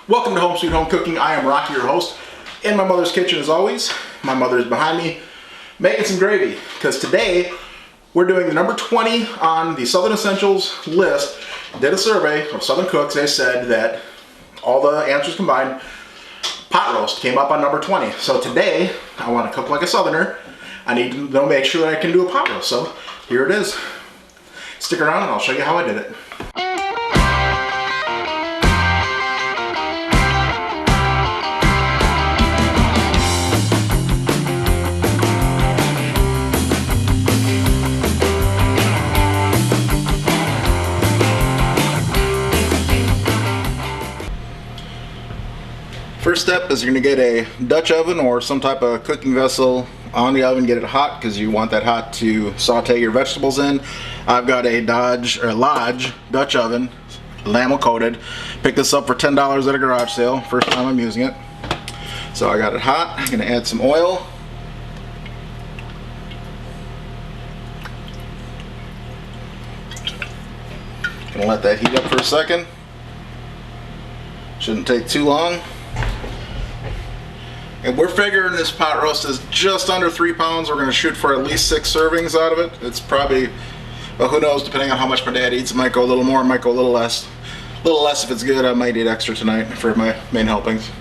Welcome to Home Sweet Home Cooking. I am Rocky, your host, in my mother's kitchen as always. My mother is behind me making some gravy because today we're doing the number 20 on the Southern Essentials list. Did a survey of Southern cooks. They said that all the answers combined, pot roast came up on number 20. So today I want to cook like a Southerner. I need to make sure that I can do a pot roast. So here it is. Stick around and I'll show you how I did it. First step is you're going to get a Dutch oven or some type of cooking vessel on the oven. Get it hot because you want that hot to saute your vegetables in. I've got a Lodge Dutch oven, enamel coated. Picked this up for $10 at a garage sale. First time I'm using it. So I got it hot. I'm going to add some oil. Going to let that heat up for a second. Shouldn't take too long. And we're figuring this pot roast is just under 3 pounds. We're going to shoot for at least 6 servings out of it. It's probably, well, who knows, depending on how much my dad eats. It might go a little more, it might go a little less. A little less if it's good. I might eat extra tonight for my main helpings.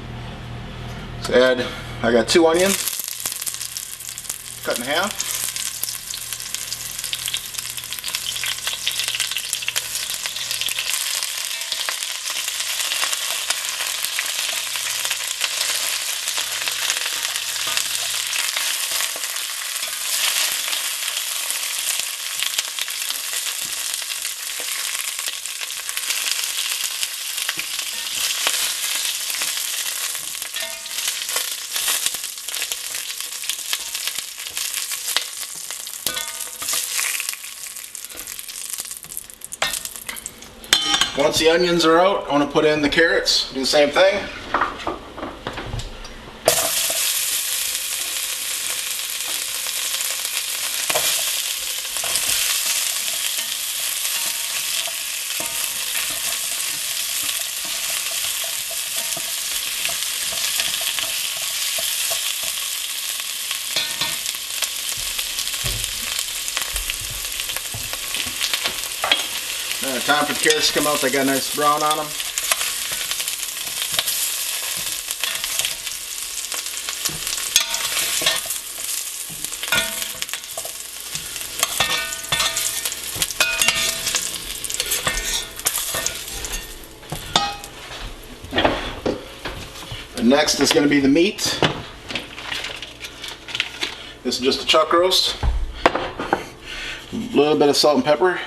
So I got 2 onions, cut in half. Once the onions are out, I want to put in the carrots. Do the same thing. Time for the carrots to come out. They got a nice brown on them. And next is going to be the meat. This is just a chuck roast. A little bit of salt and pepper.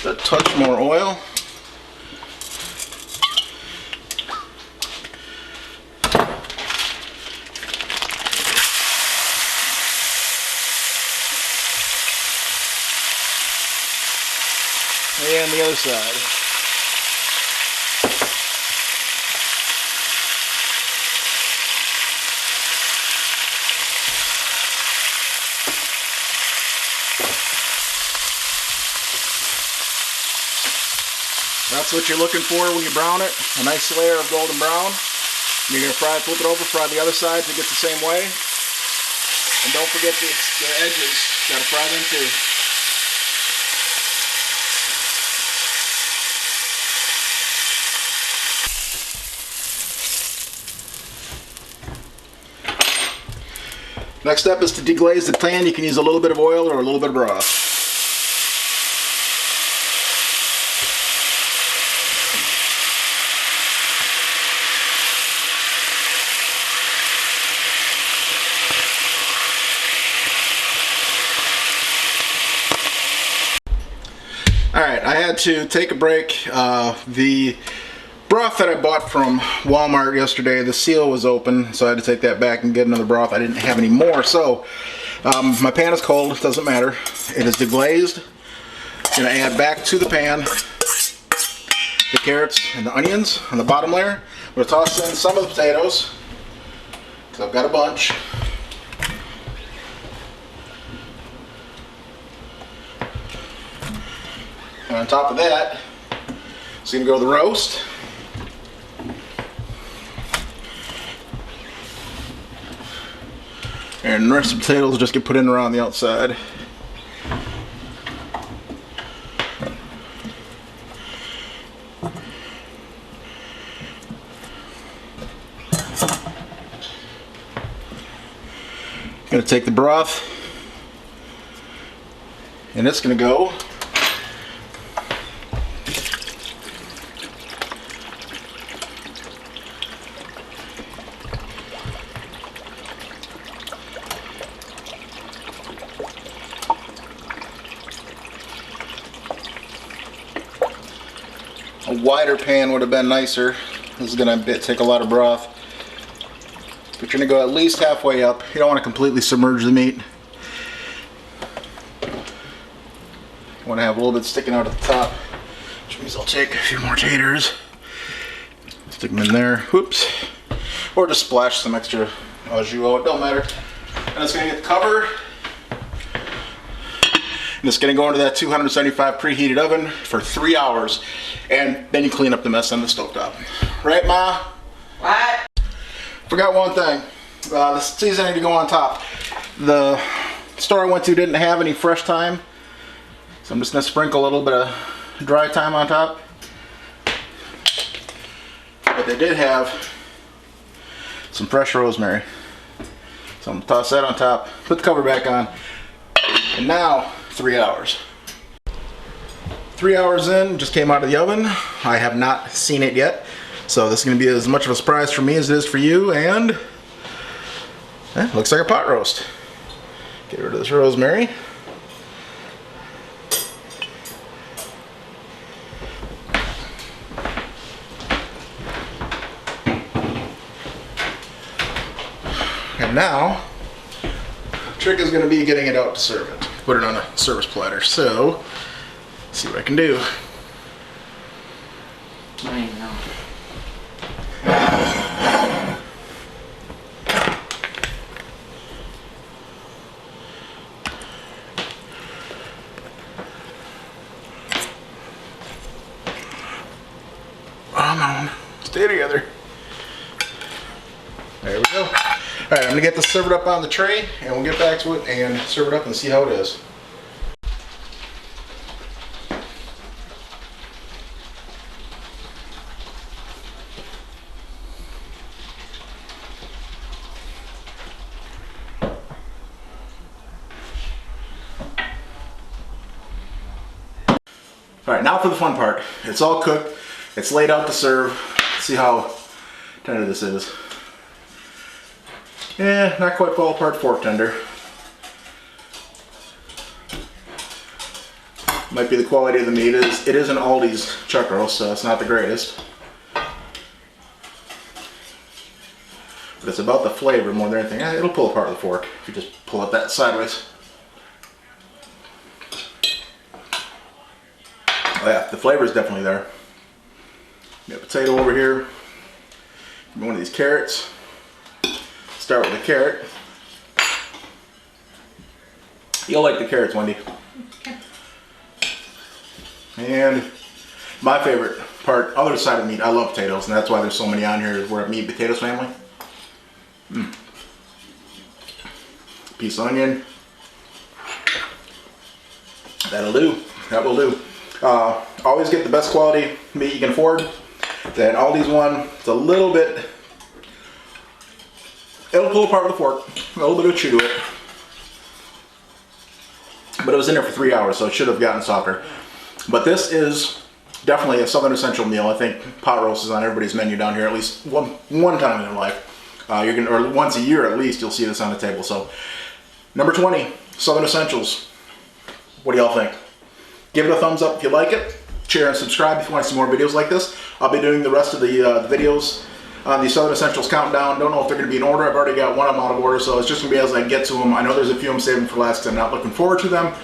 A touch more oil. And the other side. That's what you're looking for when you brown it. A nice layer of golden brown. You're going to flip it over, fry the other side to get the same way. And don't forget the edges. Got to fry them too. Next step is to deglaze the pan. You can use a little bit of oil or a little bit of broth. Alright, I had to take a break. The broth that I bought from Walmart yesterday, the seal was open, so I had to take that back and get another broth. I didn't have any more, so my pan is cold, it doesn't matter. It is deglazed. I'm going to add back to the pan the carrots and the onions on the bottom layer. I'm going to toss in some of the potatoes, because I've got a bunch. And on top of that, it's gonna go the roast. And the rest of the potatoes just get put in around the outside. Gonna take the broth, and it's gonna go a wider pan would have been nicer. This is gonna take a lot of broth. But you're gonna go at least halfway up. You don't want to completely submerge the meat. You want to have a little bit sticking out at the top, which means I'll take a few more taters, stick them in there, whoops, or just splash some extra au jus, it don't matter. And it's gonna get the cover, and it's gonna go into that 275 preheated oven for 3 hours, and then you clean up the mess on the stovetop. Right, Ma? What? Forgot one thing. The seasoning to go on top. The store I went to didn't have any fresh thyme, so I'm just gonna sprinkle a little bit of dry thyme on top. But they did have some fresh rosemary, so I'm gonna toss that on top, put the cover back on, and now 3 hours. 3 hours in, just came out of the oven. I have not seen it yet. So this is going to be as much of a surprise for me as it is for you, and looks like a pot roast. Get rid of this rosemary. And now, the trick is going to be getting it out to serve it. Put it on a service platter. So, let's see what I can do. I know. Come on, stay together. There we go. All right, I'm gonna get this served up on the tray, and we'll get back to it and serve it up and see how it is. All right, now for the fun part. It's all cooked. It's laid out to serve. Let's see how tender this is. Yeah, not quite fall apart fork tender. Might be the quality of the meat. It is an Aldi's chuck roast, so it's not the greatest. But it's about the flavor more than anything. It'll pull apart with a fork if you just pull it that sideways. Oh yeah, the flavor is definitely there. Got potato over here. One of these carrots. Start with the carrot. You'll like the carrots, Wendy. Okay. And my favorite part, other side of meat, I love potatoes, and that's why there's so many on here. We're a meat and potatoes family. Piece of onion. That'll do. That will do. Always get the best quality meat you can afford. Then Aldi's one, it's a little bit, it'll pull apart with a fork, a little bit of chew to it. But it was in there for 3 hours, so it should have gotten softer. But this is definitely a Southern essential meal. I think pot roast is on everybody's menu down here at least one time in their life. Or once a year at least, you'll see this on the table. So, number 20, Southern Essentials. What do y'all think? Give it a thumbs up if you like it. Share and subscribe if you want to see more videos like this. I'll be doing the rest of the videos on the Southern Essentials countdown. Don't know if they're going to be in order. I've already got one of them out of order, so it's just going to be as I get to them. I know there's a few I'm saving for last because I'm not looking forward to them.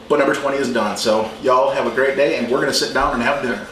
But number 20 is done. So y'all have a great day, and we're going to sit down and have dinner.